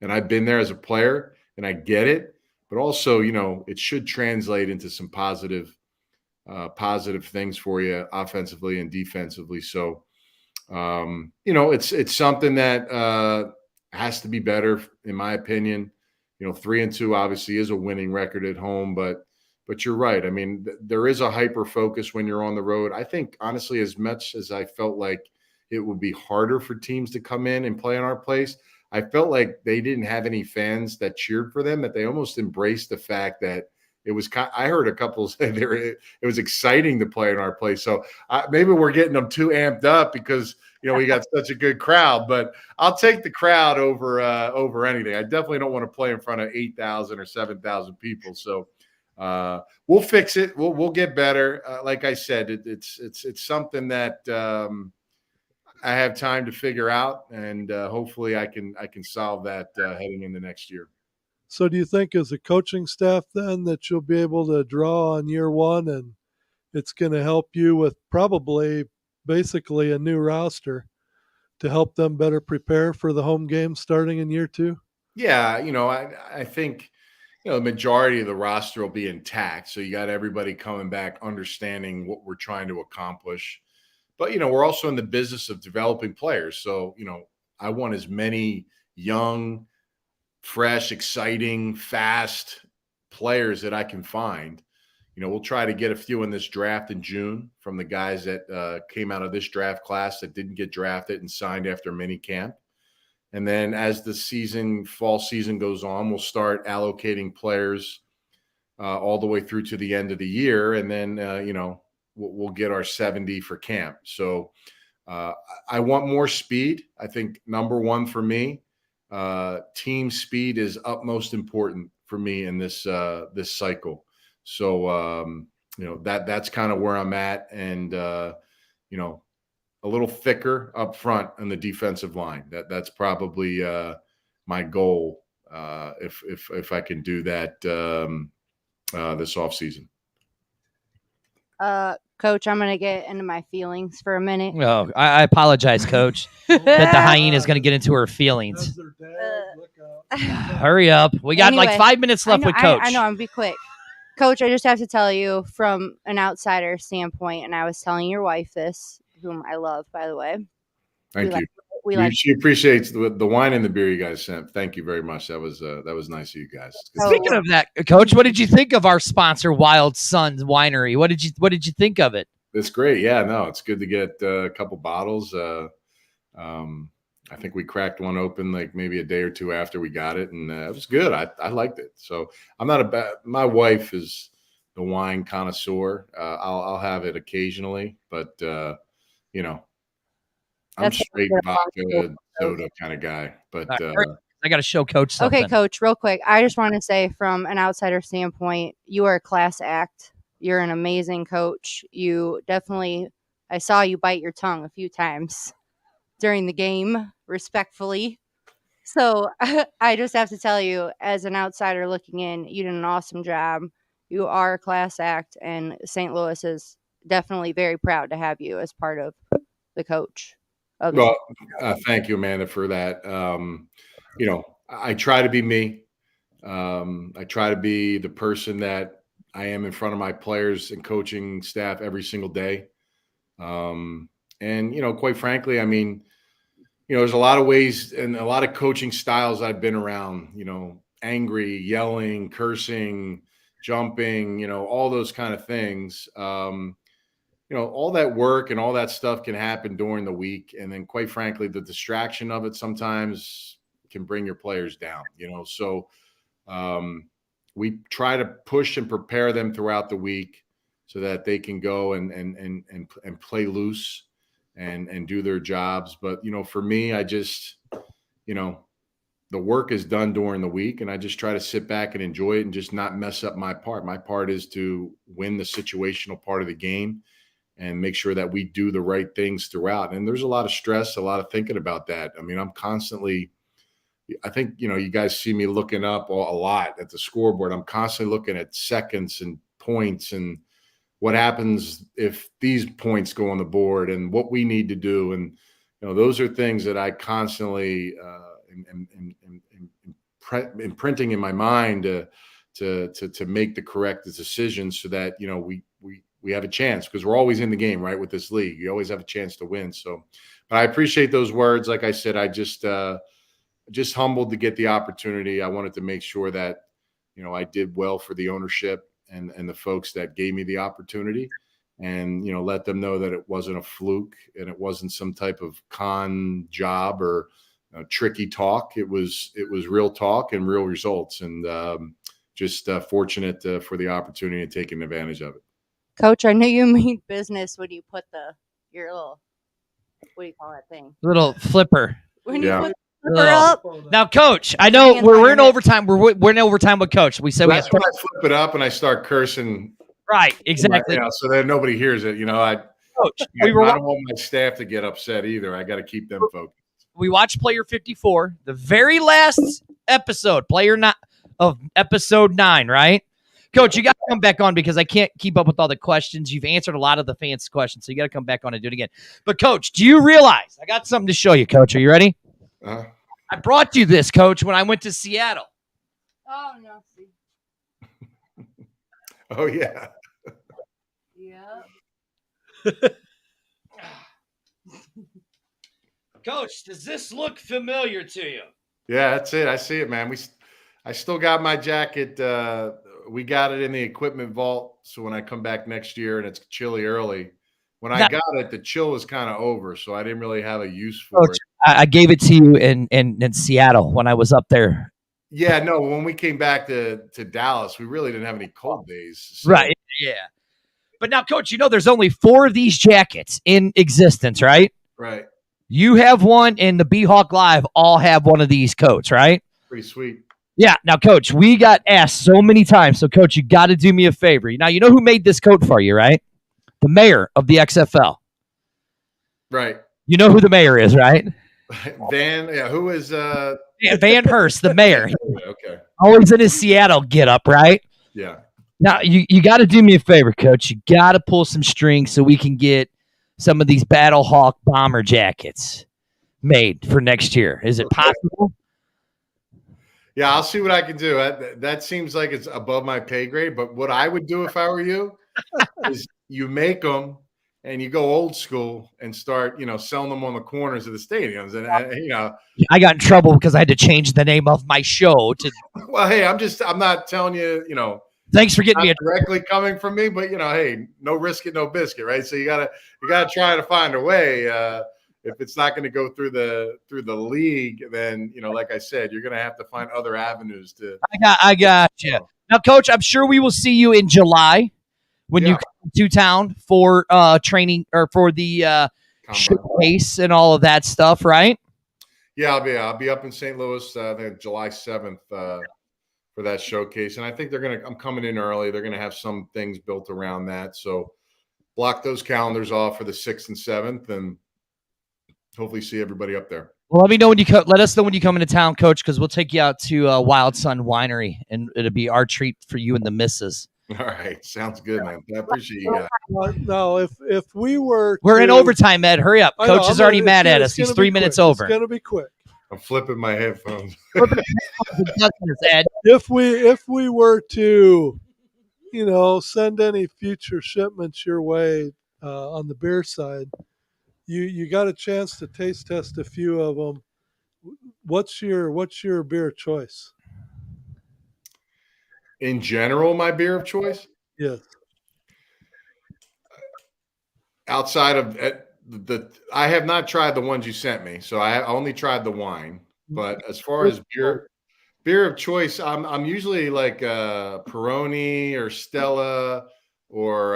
And I've been there as a player and I get it, but also, it should translate into some positive things for you offensively and defensively. So, it's something that has to be better, in my opinion. 3-2 obviously is a winning record at home, but you're right. I mean, there is a hyper focus when you're on the road. I think, honestly, as much as I felt like it would be harder for teams to come in and play in our place, I felt like they didn't have any fans that cheered for them, that they almost embraced the fact that it was. I heard a couple say it was exciting to play in our place. So maybe we're getting them too amped up because we got such a good crowd. But I'll take the crowd over anything. I definitely don't want to play in front of 8,000 or 7,000 people. So we'll fix it. We'll get better. Like I said, it's something that I have time to figure out, and hopefully I can solve that heading into next year. So do you think as a coaching staff then that you'll be able to draw on year one, and it's going to help you with probably basically a new roster to help them better prepare for the home game starting in year two? Yeah, I think the majority of the roster will be intact. So you got everybody coming back understanding what we're trying to accomplish. But, we're also in the business of developing players. So, I want as many young, fresh, exciting, fast players that I can find. We'll try to get a few in this draft in June from the guys that came out of this draft class that didn't get drafted and signed after mini camp. And then as the fall season goes on, we'll start allocating players all the way through to the end of the year. And then, we'll get our 70 for camp. So I want more speed. I think number one for me, team speed is utmost important for me in this cycle. So, that's kind of where I'm at. And, a little thicker up front on the defensive line. That's probably my goal if I can do that this offseason. Coach, I'm going to get into my feelings for a minute. Oh, I apologize, Coach, that the hyena is going to get into her feelings. As their dad, look out. Hurry up. We got like Anyway, 5 minutes left with Coach. I know, I'm going to be quick. Coach, I just have to tell you from an outsider standpoint, and I was telling your wife this, whom I love, by the way. Thank you. She appreciates the wine and the beer you guys sent. Thank you very much. That was nice of you guys. Speaking of that, Coach, what did you think of our sponsor, Wild Suns Winery? What did you think of it? It's great. Yeah, no, it's good to get a couple bottles. I think we cracked one open like maybe a day or two after we got it, and it was good. I liked it. So I'm not my wife is the wine connoisseur. I'll have it occasionally, but I'm straight vodka soda kind of guy. But I got to show Coach something. Okay, Coach, real quick. I just want to say from an outsider standpoint, you are a class act. You're an amazing coach. You definitely, I saw you bite your tongue a few times during the game, respectfully. So I just have to tell you, as an outsider looking in, you did an awesome job. You are a class act, and St. Louis is definitely very proud to have you as part of the coach. Well, thank you, Amanda, for that. I try to be me. I try to be the person that I am in front of my players and coaching staff every single day. And, quite frankly, I mean, there's a lot of ways and a lot of coaching styles I've been around, angry, yelling, cursing, jumping, all those kind of things. All that work and all that stuff can happen during the week. And then quite frankly, the distraction of it sometimes can bring your players down, So we try to push and prepare them throughout the week so that they can go and play loose and do their jobs. But, for me, I just, the work is done during the week, and I just try to sit back and enjoy it and just not mess up my part. My part is to win the situational part of the game and make sure that we do the right things throughout. And there's a lot of stress, a lot of thinking about that. I mean, I'm constantly, I think, you guys see me looking up a lot at the scoreboard. I'm constantly looking at seconds and points and what happens if these points go on the board and what we need to do. And, those are things that I constantly imprinting in my mind to make the correct decisions so that, we have a chance, because we're always in the game, right? With this league, you always have a chance to win. So, but I appreciate those words. Like I said, I just humbled to get the opportunity. I wanted to make sure that, I did well for the ownership and the folks that gave me the opportunity, and, let them know that it wasn't a fluke and it wasn't some type of con job or tricky talk. It was real talk and real results, and just fortunate for the opportunity and taking advantage of it. Coach, I know you mean business when you put your little, what do you call that thing? Little flipper. When Yeah. you put the flipper up. Now, Coach, I know Hands we're on in your overtime. We're in overtime with Coach. We said That's when I flip it up and I start cursing. right, exactly. So that nobody hears it. Coach, I don't want my staff to get upset either. I got to keep them focused. we watched Player 54, the very last episode, of episode 9, right? Coach, you got to come back on because I can't keep up with all the questions. You've answered a lot of the fans' questions, so you got to come back on and do it again. But, Coach, do you realize I got something to show you, Coach? Are you ready? I brought you this, Coach, when I went to Seattle. Oh, no. Oh, yeah. Yeah. Coach, does this look familiar to you? Yeah, that's it. I see it, man. I still got my jacket. We got it in the equipment vault. So when I come back next year and it's chilly early, when I got it, the chill was kind of over. So I didn't really have a use for it. I gave it to you in Seattle when I was up there. Yeah, no, when we came back to Dallas, we really didn't have any cold days. So. Right. Yeah. But now, Coach, there's only 4 of these jackets in existence, right? Right. You have one, and the B-Hawk Live all have one of these coats, right? Pretty sweet. Yeah. Now, Coach, we got asked so many times. So, Coach, you got to do me a favor. Now, you know who made this coat for you, right? The mayor of the XFL. Right. You know who the mayor is, right? Who is Van Hurst, the mayor. Okay. Always in his Seattle get-up, right? Yeah. Now, you got to do me a favor, Coach. You got to pull some strings so we can get some of these Battle Hawk bomber jackets made for next year. Is it possible? Yeah, I'll see what I can do. That seems like it's above my pay grade, but what I would do if I were you is you make them and you go old school and start, selling them on the corners of the stadiums. And, I got in trouble because I had to change the name of my show to. Well, hey, I'm not telling you, Thanks for getting me directly coming from me, but hey, no risk it, no biscuit, right? So you gotta try to find a way. If it's not going to go through the league, then like I said, you're going to have to find other avenues to. I got you. Now, Coach, I'm sure we will see you in July when you come to town for training or for the showcase and all of that stuff, right? Yeah, I'll be up in St. Louis July 7th for that showcase, and I think I'm coming in early. They're gonna have some things built around that, so block those calendars off for the 6th and 7th, and hopefully see everybody up there. Well, let us know when you come into town, Coach, because we'll take you out to Wild Sun Winery, and it'll be our treat for you and the missus. All right, sounds good, man. I appreciate you guys. No, if we were, we're in overtime, Ed. Hurry up, Coach is already mad at us. He's 3 minutes over. It's gonna be quick. I'm flipping my headphones. Ed. If we were to, send any future shipments your way on the beer side, you got a chance to taste test a few of them. What's your beer choice? In general, my beer of choice? Yes. Outside of I have not tried the ones you sent me, so I only tried the wine. But as far as beer of choice, I'm usually like Peroni or Stella or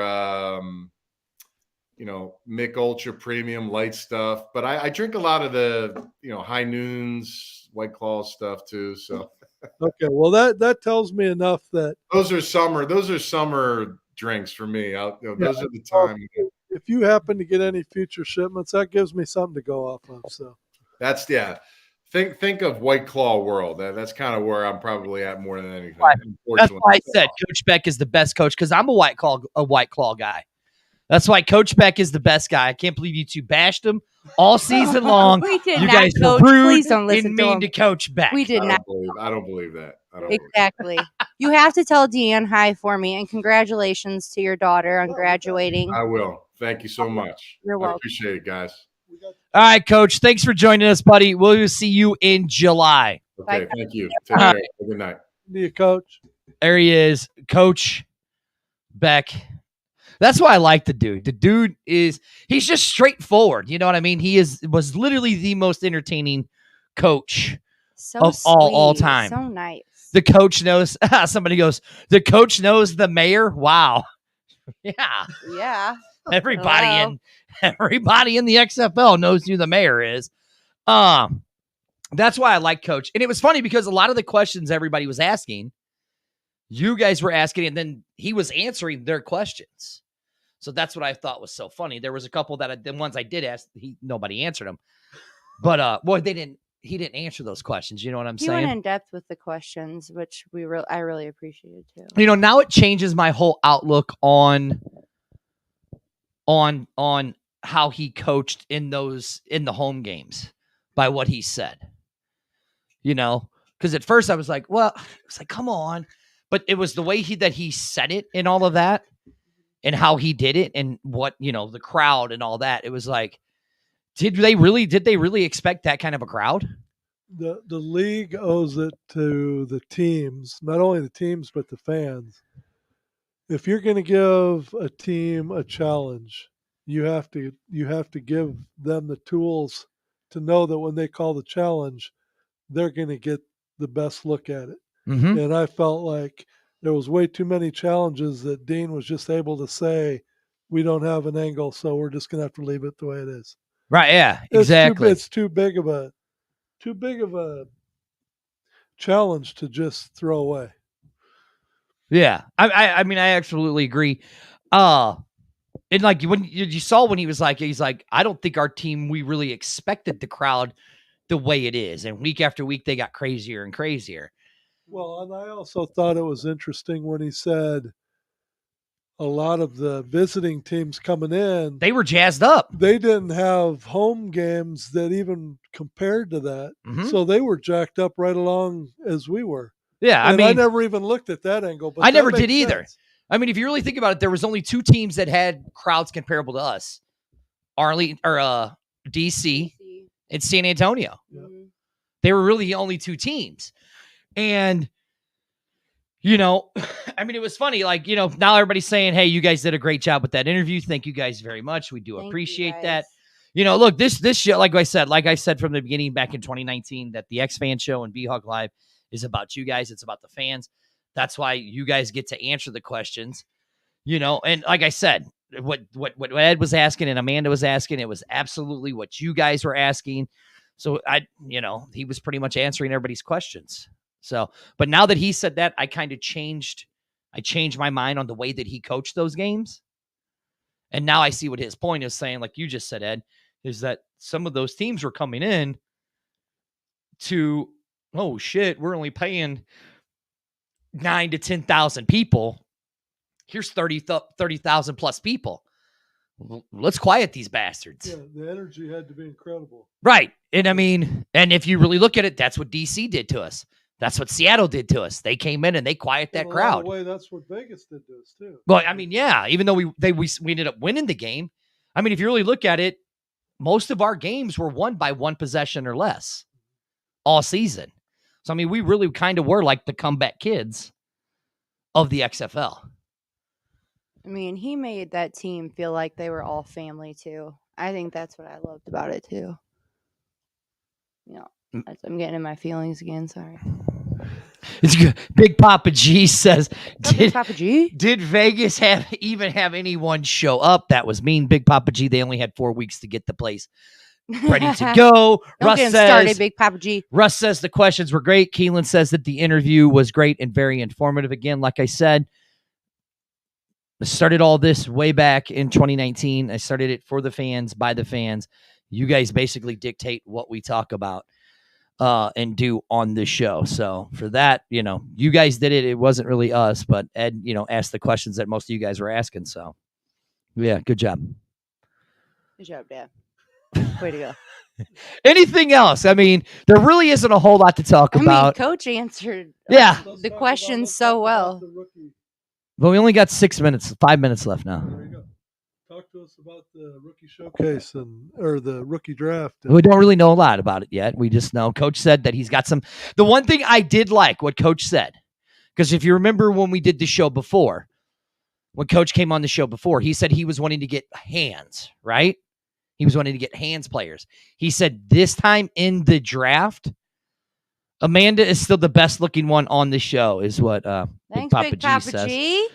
Mick Ultra Premium light stuff. But I drink a lot of the High Noons, White Claw stuff too. So okay, well that tells me enough that those are summer drinks for me. Those are the time. If you happen to get any future shipments, that gives me something to go off of. So that's Think of White Claw world. That's kind of where I'm probably at more than anything. Right. That's why I said Coach Beck is the best coach, because I'm a White Claw guy. That's why Coach Beck is the best guy. I can't believe you two bashed him all season long. We did You not, guys were Coach. rude Please don't listen and to mean him. to Coach Beck. We did not. I don't believe that. I don't believe that. Exactly. You have to tell Deanne hi for me, and congratulations to your daughter on graduating. I will. Thank you so much. You're I welcome. appreciate it, guys. All right, Coach. Thanks for joining us, buddy. We'll see you in July. Okay, Bye. thank you. Take All care. Good night. Do you, Coach? There he is, Coach Beck. That's why I like the dude. The dude he's just straightforward. You know what I mean? He was literally the most entertaining coach So of all sweet, time. So nice. The coach knows. Somebody goes, the coach knows the mayor. Wow. Yeah. Yeah. Everybody Hello. in the XFL knows who the mayor is. That's why I like Coach. And it was funny because a lot of the questions everybody was asking, you guys were asking, and then he was answering their questions. So that's what I thought was so funny. There was a couple that the ones I did ask, nobody answered them. But he didn't answer those questions. You know what I'm He saying? went in depth with the questions, which I really appreciated too. You know, now it changes my whole outlook on how he coached in the home games by what he said. You know, because at first I was like, well, it's like, come on. But it was the way that he said it and all of that and how he did it and what, you know, the crowd and all that. It was like, did they really expect that kind of a crowd? The league owes it to the teams, not only the teams, but the fans. If you're going to give a team a challenge, you have to give them the tools to know that when they call the challenge, they're going to get the best look at it. Mm-hmm. And I felt like there was way too many challenges that Dean was just able to say, we don't have an angle, so we're just going to have to leave it the way it is. Right. Yeah, exactly. It's too big of a challenge to just throw away. Yeah. I mean, I absolutely agree. And like when you saw when he's like, I don't think our team, we really expected the crowd the way it is. And week after week, they got crazier and crazier. Well, and I also thought it was interesting when he said a lot of the visiting teams coming in, They were jazzed up. they didn't have home games that even compared to that. Mhm. So they were jacked up right along as we were. Yeah. And I mean, never even looked at that angle. But I that never makes did either. sense. I mean, if you really think about it, there was only two teams that had crowds comparable to us. DC and San Antonio. Yeah. Mhm. They were really the only two teams. And, you know, I mean, it was funny. Like, you know, now everybody's saying, hey, you guys did a great job with that interview. Thank you guys very much. We do Thank you, appreciate guys. that. You know, look, this show, like I said from the beginning back in 2019, that the X Fan Show and B-Hawk Live is about you guys. It's about the fans. That's why you guys get to answer the questions, you know. And like I said, what Ed was asking and Amanda was asking, it was absolutely what you guys were asking. So he was pretty much answering everybody's questions. So, but now that he said that, I kind of changed my mind on the way that he coached those games. And now I see what his point is saying, like you just said, Ed, is that some of those teams were coming in to, oh shit, we're only paying 9,000 to 10,000 people. Here's 30,000 plus people. Let's quiet these bastards. Yeah, the energy had to be incredible. Right. And I mean, and if you really look at it, that's what DC did to us. That's what Seattle did to us. They came in and they quiet that In a lot of crowd. way, that's what Vegas did to us too. Well, I mean, yeah, even though we ended up winning the game. I mean, if you really look at it, most of our games were won by one possession or less all season. So, I mean, we really kind of were like the comeback kids of the XFL. I mean, he made that team feel like they were all family too. I think that's what I loved about it too. You know, I'm getting in my feelings again. Sorry. It's good. Big Papa G says, Big Papa G? did Vegas even have anyone show up? That was mean. Big Papa G, they only had 4 weeks to get the place ready to go. Don't get him started, Big Papa G. Russ says the questions were great. Keelan says that the interview was great and very informative. Again, like I said, I started all this way back in 2019. I started it for the fans, by the fans. You guys basically dictate what we talk about and do on the show. So for that, you guys did it. It wasn't really us, but Ed, asked the questions that most of you guys were asking. So yeah, good job. Good job, Dad. Way to go. Anything else? I mean, there really isn't a whole lot to talk I mean, about. Coach answered Yeah. Let's the talk question let's so talk well. about the rookie. But we only got 5 minutes left now. There you go. Talk to us about the rookie showcase or the rookie draft. We don't really know a lot about it yet. We just know Coach said that he's got some. The one thing I did like what Coach said, because if you remember when we did the show before, when Coach came on the show before, he said he was wanting to get hands, right? He was wanting to get hands players. He said this time in the draft, Amanda is still the best looking one on the show, is what Thanks, Big Papa G says. G.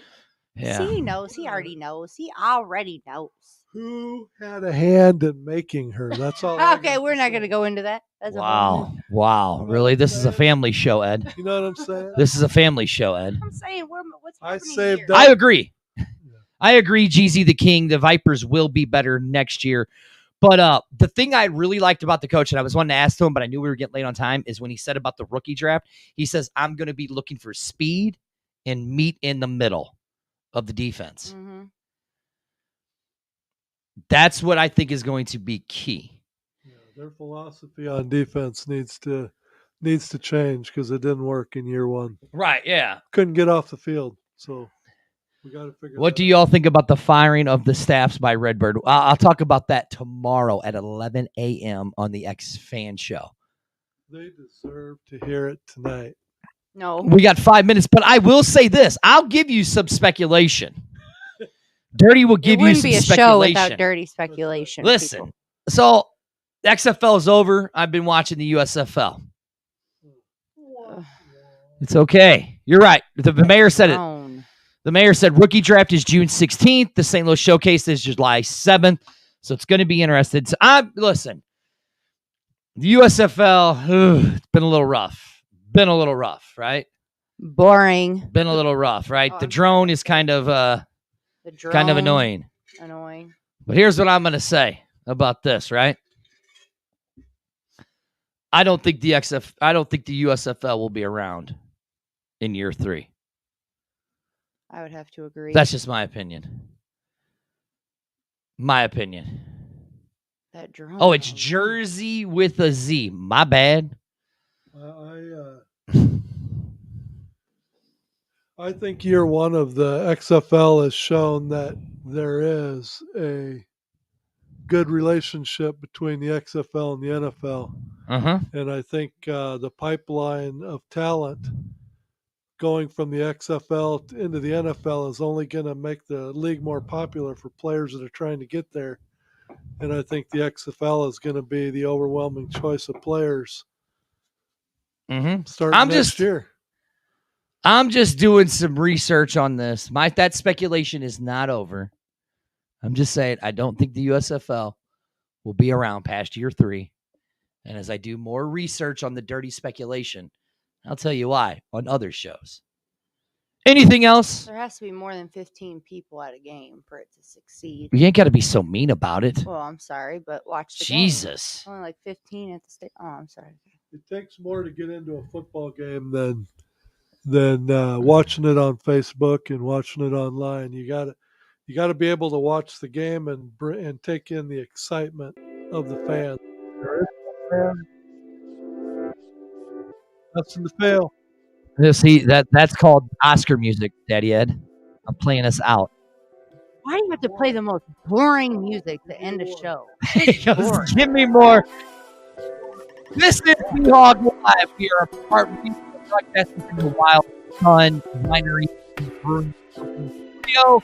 Yeah. See, he knows. He already knows. He already knows. Who had a hand in making her? That's all. I Okay, got we're to not say. going to go into that. That's a whole Wow. Wow. Really? This is a family show, Ed. You know what I'm saying? This is a family show, Ed. I'm saying, what's I happening saved here? up. I agree. I agree, Jeezy the King. The Vipers will be better next year. But the thing I really liked about the coach, and I was wanting to ask to him, but I knew we were getting late on time, is when he said about the rookie draft, he says, I'm going to be looking for speed and meat in the middle of the defense. Mhm. That's what I think is going to be key. Yeah, their philosophy on defense needs to change because it didn't work in year one. Right, yeah. Couldn't get off the field, so we got to figure. What that do y'all think about the firing of the staffs by Redbird? I'll talk about that tomorrow at 11 a.m. on the X Fan Show. They deserve to hear it tonight. No. We got 5 minutes, but I will say this. I'll give you some speculation. Dirty will give it you wouldn't some be a speculation. show without dirty speculation. Listen, people. so the XFL is over. I've been watching the USFL. It's okay. You're right. The mayor said it. Grown. The mayor said rookie draft is June 16th. The St. Louis Showcase is July 7th. So it's going to be interesting. So listen, the USFL, it's been a little rough. Been a little rough, right? Boring. Been a little rough, right? Oh, The I'm drone is kind of The drone, kind of annoying. Annoying. But here's what I'm going to say about this, right? I don't think the USFL will be around in year 3. I would have to agree. That's just my opinion. My opinion. that drone. Oh, it's Jersey with a Z. My bad. I think year one of the XFL has shown that there is a good relationship between the XFL and the NFL. Uh-huh. And I think the pipeline of talent going from the XFL into the NFL is only going to make the league more popular for players that are trying to get there. And I think the XFL is going to be the overwhelming choice of players Mm-hmm. starting next year. I'm just doing some research on this. That speculation is not over. I'm just saying I don't think the USFL will be around past year 3. And as I do more research on the dirty speculation, I'll tell you why on other shows. Anything else? There has to be more than 15 people at a game for it to succeed. You ain't got to be so mean about it. Well, I'm sorry, but watch the game. Jesus. Only like 15 at the state. Oh, I'm sorry. It takes more to get into a football game than watching it on Facebook and watching it online. You got to be able to watch the game and take in the excitement of the fans. Nothing to fail. See, that's called Oscar music, Daddy Ed. I'm playing us out. Why do you have to play the most boring music to end a show? Just give me more. This is Hog Live. We are a part of the broadcasting from the Wild Sun Winery Brewing Studio.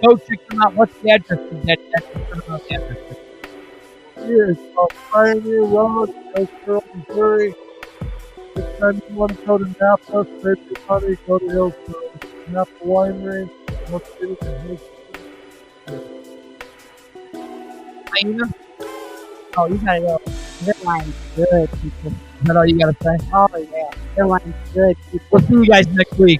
Go check them out. What's the address? Here is Pioneer Road, Hillsboro, Missouri. Next time you want to go to Napa, Paper Honey, go to Hillsboro. Napa Winery. Oh, you gotta go. Their line's good, people. Is that all you got to say? Oh, yeah. Their line's good, people. We'll see you guys next week.